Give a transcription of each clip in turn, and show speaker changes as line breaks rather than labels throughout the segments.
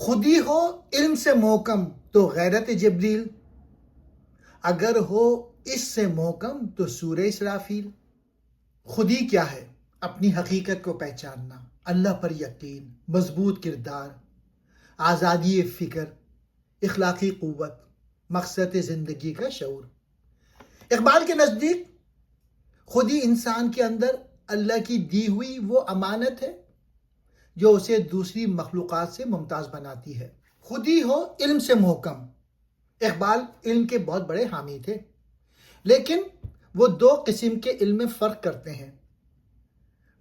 خودی ہو علم سے محکم تو غیرت جبریل، اگر ہو اس سے محکم تو سورہ اسرافیل۔ خودی کیا ہے؟ اپنی حقیقت کو پہچاننا، اللہ پر یقین، مضبوط کردار، آزادی فکر، اخلاقی قوت، مقصد زندگی کا شعور۔ اقبال کے نزدیک خودی انسان کے اندر اللہ کی دی ہوئی وہ امانت ہے جو اسے دوسری مخلوقات سے ممتاز بناتی ہے۔ خودی ہو علم سے محکم۔ اقبال علم کے بہت بڑے حامی تھے، لیکن وہ دو قسم کے علم میں فرق کرتے ہیں۔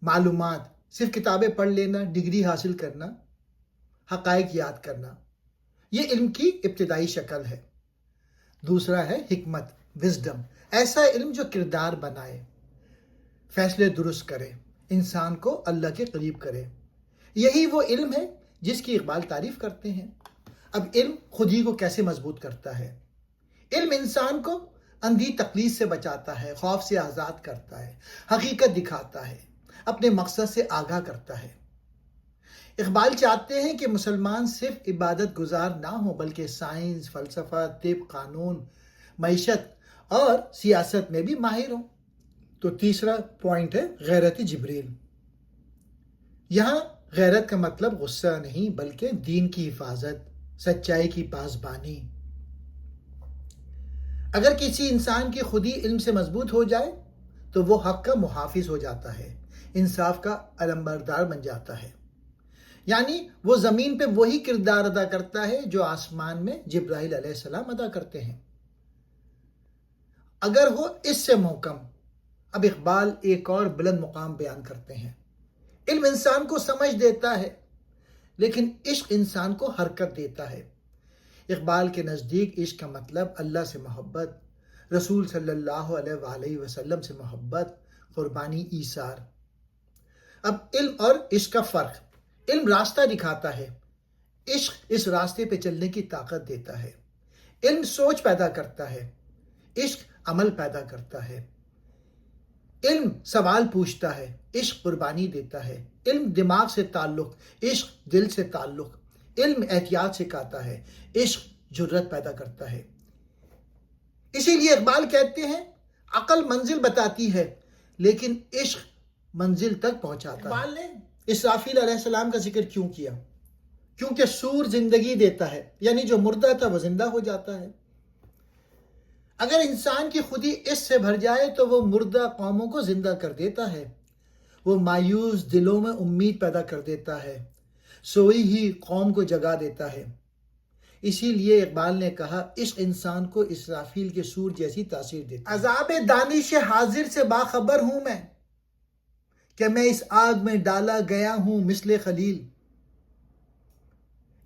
معلومات، صرف کتابیں پڑھ لینا، ڈگری حاصل کرنا، حقائق یاد کرنا، یہ علم کی ابتدائی شکل ہے۔ دوسرا ہے حکمت، وزڈم، ایسا علم جو کردار بنائے، فیصلے درست کرے، انسان کو اللہ کے قریب کرے۔ یہی وہ علم ہے جس کی اقبال تعریف کرتے ہیں۔ اب علم خودی کو کیسے مضبوط کرتا ہے؟ علم انسان کو اندھی تقلید سے بچاتا ہے، خوف سے آزاد کرتا ہے، حقیقت دکھاتا ہے، اپنے مقصد سے آگاہ کرتا ہے۔ اقبال چاہتے ہیں کہ مسلمان صرف عبادت گزار نہ ہوں بلکہ سائنس، فلسفہ، طب، قانون، معیشت اور سیاست میں بھی ماہر ہوں۔ تو تیسرا پوائنٹ ہے غیرت جبریل۔ یہاں غیرت کا مطلب غصہ نہیں بلکہ دین کی حفاظت، سچائی کی پاسبانی۔ اگر کسی انسان کی خودی علم سے مضبوط ہو جائے تو وہ حق کا محافظ ہو جاتا ہے، انصاف کا علمبردار بن جاتا ہے، یعنی وہ زمین پہ وہی کردار ادا کرتا ہے جو آسمان میں جبرائیل علیہ السلام ادا کرتے ہیں۔ اگر ہو اس سے محکم۔ اب اقبال ایک اور بلند مقام بیان کرتے ہیں۔ علم انسان کو سمجھ دیتا ہے لیکن عشق انسان کو حرکت دیتا ہے۔ اقبال کے نزدیک عشق کا مطلب اللہ سے محبت، رسول صلی اللہ علیہ وآلہ وسلم سے محبت، قربانی، ایثار۔ اب علم اور عشق کا فرق۔ علم راستہ دکھاتا ہے، عشق اس راستے پہ چلنے کی طاقت دیتا ہے۔ علم سوچ پیدا کرتا ہے، عشق عمل پیدا کرتا ہے۔ علم سوال پوچھتا ہے، عشق قربانی دیتا ہے۔ علم دماغ سے تعلق، عشق دل سے تعلق۔ علم احتیاط سکھاتا ہے، عشق جرأت پیدا کرتا ہے۔ اسی لیے اقبال کہتے ہیں عقل منزل بتاتی ہے لیکن عشق منزل تک پہنچاتا ہے۔ اقبال نے اسرافیل علیہ السلام کا ذکر کیوں کیا؟ کیونکہ سور زندگی دیتا ہے، یعنی جو مردہ تھا وہ زندہ ہو جاتا ہے۔ اگر انسان کی خودی اس سے بھر جائے تو وہ مردہ قوموں کو زندہ کر دیتا ہے، وہ مایوس دلوں میں امید پیدا کر دیتا ہے، سوئی ہی قوم کو جگا دیتا ہے۔ اسی لیے اقبال نے کہا عشق انسان کو اسرافیل کے سور جیسی تاثیر دیتا ہے۔ عذاب دانش حاضر سے باخبر ہوں میں کہ میں اس آگ میں ڈالا گیا ہوں مثل خلیل۔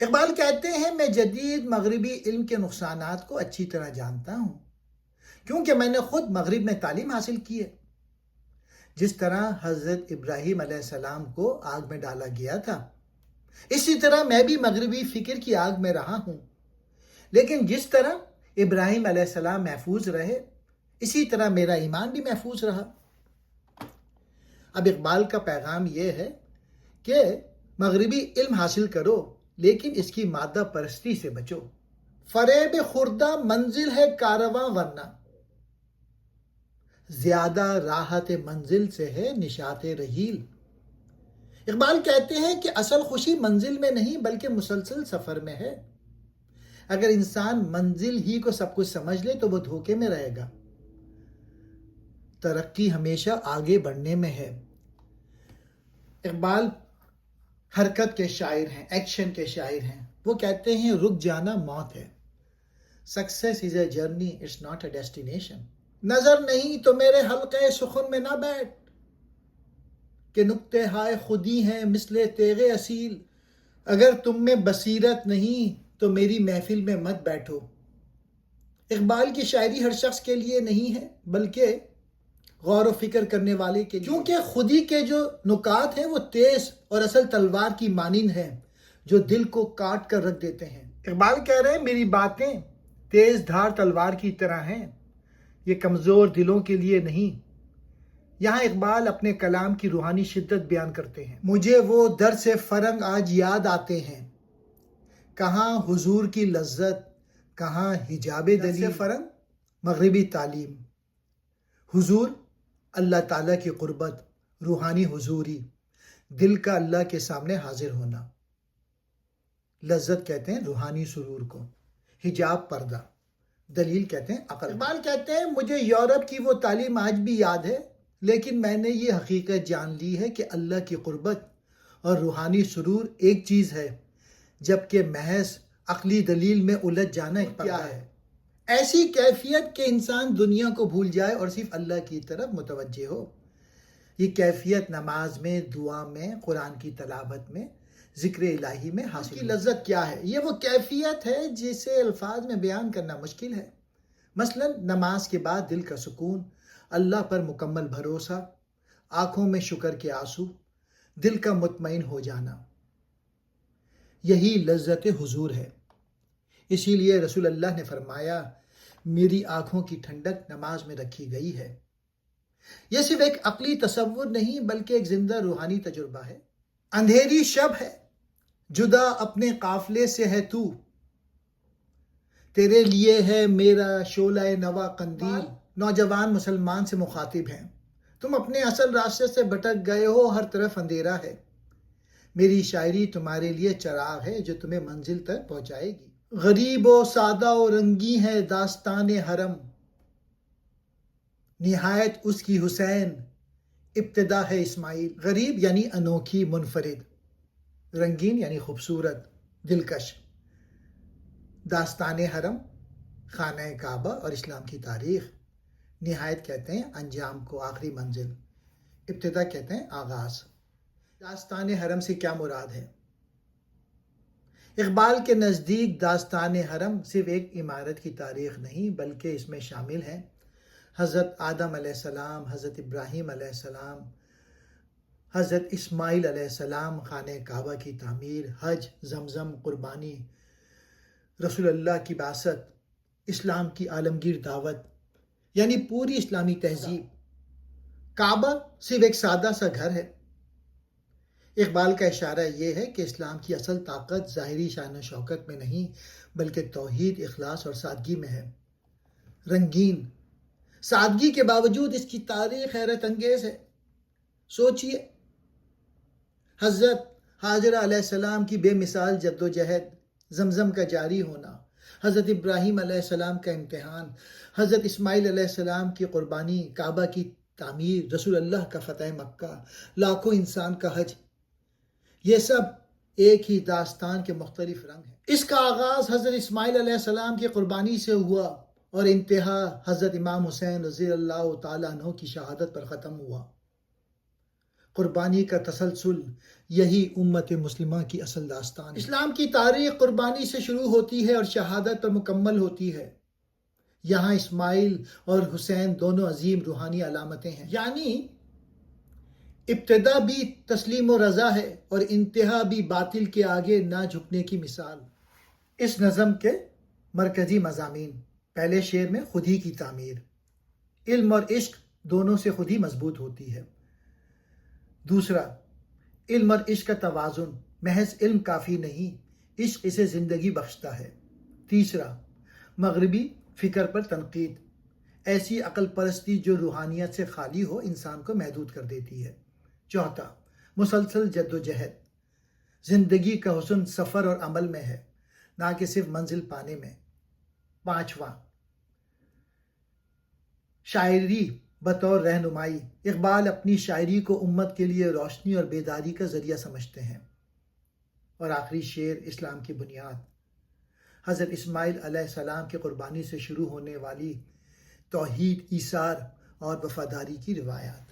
اقبال کہتے ہیں میں جدید مغربی علم کے نقصانات کو اچھی طرح جانتا ہوں کیونکہ میں نے خود مغرب میں تعلیم حاصل کی ہے۔ جس طرح حضرت ابراہیم علیہ السلام کو آگ میں ڈالا گیا تھا، اسی طرح میں بھی مغربی فکر کی آگ میں رہا ہوں، لیکن جس طرح ابراہیم علیہ السلام محفوظ رہے اسی طرح میرا ایمان بھی محفوظ رہا۔ اب اقبال کا پیغام یہ ہے کہ مغربی علم حاصل کرو لیکن اس کی مادہ پرستی سے بچو۔ فریب خوردہ منزل ہے کارواں ورنہ، زیادہ راحت منزل سے ہے نشاط رحیل۔ اقبال کہتے ہیں کہ اصل خوشی منزل میں نہیں بلکہ مسلسل سفر میں ہے۔ اگر انسان منزل ہی کو سب کچھ سمجھ لے تو وہ دھوکے میں رہے گا۔ ترقی ہمیشہ آگے بڑھنے میں ہے۔ اقبال حرکت کے شاعر ہیں، ایکشن کے شاعر ہیں۔ وہ کہتے ہیں رک جانا موت ہے۔ Success is a journey, it's not a destination. نظر نہیں تو میرے حلقے سخن میں نہ بیٹھ کہ نقطے ہائے خودی ہیں مثل تیغ اصیل۔ اگر تم میں بصیرت نہیں تو میری محفل میں مت بیٹھو۔ اقبال کی شاعری ہر شخص کے لیے نہیں ہے بلکہ غور و فکر کرنے والے کے لیے، کیونکہ خودی کے جو نکات ہیں وہ تیز اور اصل تلوار کی مانند ہیں جو دل کو کاٹ کر رکھ دیتے ہیں۔ اقبال کہہ رہے ہیں میری باتیں تیز دھار تلوار کی طرح ہیں، یہ کمزور دلوں کے لیے نہیں۔ یہاں اقبال اپنے کلام کی روحانی شدت بیان کرتے ہیں۔ مجھے وہ در سے فرنگ آج یاد آتے ہیں کہاں حضور کی لذت، کہاں حجاب دلیل فرنگ، مغربی تعلیم. حضور اللہ تعالیٰ کی قربت، روحانی حضوری، دل کا اللہ کے سامنے حاضر ہونا. لذت کہتے ہیں روحانی سرور کو، حجاب پردہ، دلیل کہتے ہیں عقل. اقبال کہتے ہیں مجھے یورپ کی وہ تعلیم آج بھی یاد ہے، لیکن میں نے یہ حقیقت جان لی ہے کہ اللہ کی قربت اور روحانی سرور ایک چیز ہے، جبکہ محض عقلی دلیل میں الجھ جانا کیا ہے. ایسی کیفیت کہ انسان دنیا کو بھول جائے اور صرف اللہ کی طرف متوجہ ہو. یہ کیفیت نماز میں، دعا میں، قرآن کی تلاوت میں، ذکر الہی میں حاصل. کی لذت کیا ہے؟ یہ وہ کیفیت ہے جسے الفاظ میں بیان کرنا مشکل ہے. مثلا نماز کے بعد دل کا سکون، اللہ پر مکمل بھروسہ، آنکھوں میں شکر کے آنسو، دل کا مطمئن ہو جانا، یہی لذت حضور ہے. اسی لیے رسول اللہ نے فرمایا میری آنکھوں کی ٹھنڈک نماز میں رکھی گئی ہے. یہ صرف ایک عقلی تصور نہیں بلکہ ایک زندہ روحانی تجربہ ہے. اندھیری شب ہے، جدا اپنے قافلے سے ہے تو، تیرے لیے ہے میرا شعلہ نوا قندیل. نوجوان مسلمان سے مخاطب ہیں، تم اپنے اصل راستے سے بھٹک گئے ہو، ہر طرف اندھیرا ہے. میری شاعری تمہارے لیے چراغ ہے جو تمہیں منزل تک پہنچائے گی. غریب و سادہ و رنگی ہے داستان حرم، نہایت اس کی حسین ابتدا ہے اسماعیل. غریب یعنی انوکھی، منفرد. رنگین یعنی خوبصورت، دلکش. داستان حرم، خانہ کعبہ اور اسلام کی تاریخ. نہایت کہتے ہیں انجام کو، آخری منزل. ابتدا کہتے ہیں آغاز. داستان حرم سے کیا مراد ہے؟ اقبال کے نزدیک داستان حرم صرف ایک عمارت کی تاریخ نہیں بلکہ اس میں شامل ہے حضرت آدم علیہ السلام، حضرت ابراہیم علیہ السلام، حضرت اسماعیل علیہ السلام، خانہ کعبہ کی تعمیر، حج، زمزم، قربانی، رسول اللہ کی بعثت، اسلام کی عالمگیر دعوت، یعنی پوری اسلامی تہذیب. کعبہ صرف ایک سادہ سا گھر ہے. اقبال کا اشارہ یہ ہے کہ اسلام کی اصل طاقت ظاہری شان و شوکت میں نہیں بلکہ توحید، اخلاص اور سادگی میں ہے. رنگین، سادگی کے باوجود اس کی تاریخ حیرت انگیز ہے. سوچئے حضرت حاجرہ علیہ السلام کی بے مثال جد و جہد، زمزم کا جاری ہونا، حضرت ابراہیم علیہ السلام کا امتحان، حضرت اسماعیل علیہ السلام کی قربانی، کعبہ کی تعمیر، رسول اللہ کا فتح مکہ، لاکھوں انسان کا حج. یہ سب ایک ہی داستان کے مختلف رنگ ہیں. اس کا آغاز حضرت اسماعیل علیہ السلام کی قربانی سے ہوا اور انتہا حضرت امام حسین رضی اللہ تعالیٰ عنہ کی شہادت پر ختم ہوا. قربانی کا تسلسل یہی امت مسلمہ کی اصل داستان ہے. اسلام کی تاریخ قربانی سے شروع ہوتی ہے اور شہادت پر مکمل ہوتی ہے. یہاں اسماعیل اور حسین دونوں عظیم روحانی علامتیں ہیں. یعنی ابتدا بھی تسلیم و رضا ہے اور انتہا بھی باطل کے آگے نہ جھکنے کی مثال. اس نظم کے مرکزی مضامین: پہلے شعر میں خودی کی تعمیر، علم اور عشق دونوں سے خودی مضبوط ہوتی ہے. دوسرا، علم اور عشق کا توازن، محض علم کافی نہیں، عشق اسے زندگی بخشتا ہے. تیسرا، مغربی فکر پر تنقید، ایسی عقل پرستی جو روحانیت سے خالی ہو انسان کو محدود کر دیتی ہے. چوتھا، مسلسل جد و جہد، زندگی کا حسن سفر اور عمل میں ہے نہ کہ صرف منزل پانے میں. پانچواں، شاعری بطور رہنمائی، اقبال اپنی شاعری کو امت کے لیے روشنی اور بیداری کا ذریعہ سمجھتے ہیں. اور آخری شعر، اسلام کی بنیاد، حضرت اسماعیل علیہ السلام کی قربانی سے شروع ہونے والی توحید، ایثار اور وفاداری کی روایات.